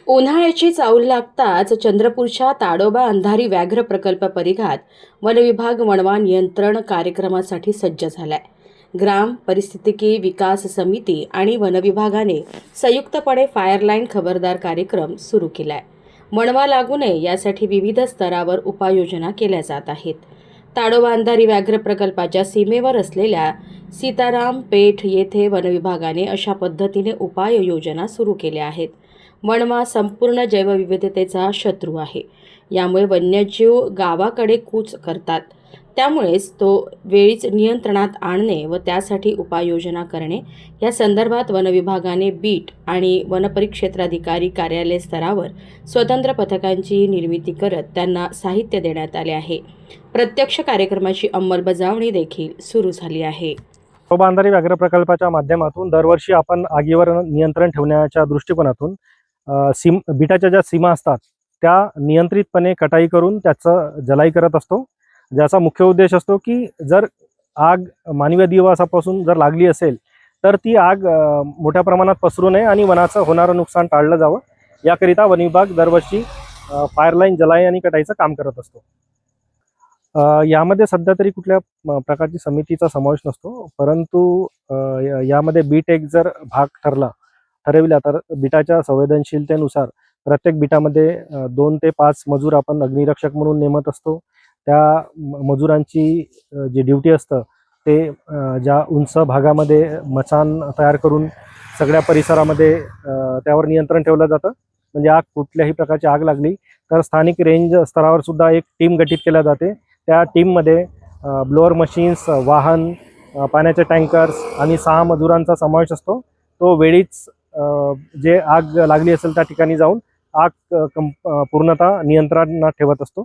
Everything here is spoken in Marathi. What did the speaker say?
उन्हाळ्याची चाहूल लागताच चंद्रपूरच्या ताडोबा अंधारी व्याघ्र प्रकल्प परिघात वनविभाग वणवा नियंत्रण कार्यक्रमासाठी सज्ज झालाय. ग्राम परिस्थितिकी विकास समिती आणि वनविभागाने संयुक्तपणे फायरलाईन खबरदार कार्यक्रम सुरू केलाय. वणवा लागू नये यासाठी विविध स्तरावर उपाययोजना केल्या जात आहेत. ताडोबा अंधारी व्याघ्र प्रकल्पाच्या सीमेवर असलेल्या सीताराम पेठ येथे वनविभागाने अशा पद्धतीने उपाययोजना सुरू केल्या आहेत. वणवा संपूर्ण जैवविविधतेचा शत्रू आहे. यामुळे वन्यजीव गावाकडे कूच करतात. त्यामुळेच तो वेळीच नियंत्रणात आणणे व त्यासाठी उपाययोजना करणे या संदर्भात वनविभागाने बीट आणि वनपरिक्षेत्राधिकारी कार्यालय स्तरावर स्वतंत्र पथकांची निर्मिती करत त्यांना साहित्य देण्यात आले आहे. प्रत्यक्ष कार्यक्रमाची अंमलबजावणी देखील सुरू झाली आहे. ताडोबा अंधारी व्याघ्र प्रकल्पाच्या माध्यमातून दरवर्षी आपण आगीवर नियंत्रण ठेवण्याच्या दृष्टिकोनातून बिटाच्या ज्या सीमा असतात त्या नियंत्रितपणे कटाई करून त्याचं जलाई करत असतो. ज्याचा मुख्य उद्देश असतो की जर आग मानवी अधिवासापासून जर लागली असेल तर ती आग मोठ्या प्रमाणात पसरू नये आणि वनाचं होणारं नुकसान टाळलं जावं, याकरिता वन विभाग दरवर्षी फायरलाईन जलाई आणि कटाईचं काम करत असतो. यामध्ये सध्या तरी कुठल्या प्रकारची समितीचा समावेश नसतो, परंतु यामध्ये बीट एक जर भाग ठरविला तर बिटाच्या संवेदनशीलतेनुसार प्रत्येक बिटामध्ये 2 ते 5 मजूर आपण अग्निरक्षक म्हणून नेमत असतो. त्या मजुरांची जी ड्युटी असतं ते ज्या उंच भागामध्ये मचाण तयार करून सगळ्या परिसरामध्ये त्यावर नियंत्रण ठेवलं जातं. म्हणजे आग कुठल्याही प्रकारची आग लागली तर स्थानिक रेंज स्तरावर सुद्धा एक टीम गठीत केल्या जाते. त्या टीममध्ये ब्लोअर मशीन्स, वाहन, पाण्याचे टँकर्स आणि 6 मजुरांचा समावेश असतो. तो वेळीच जे आग लागली असेल त्या ठिकाणी जाऊन आग पूर्णतः नियंत्रणात ठेवत असतो.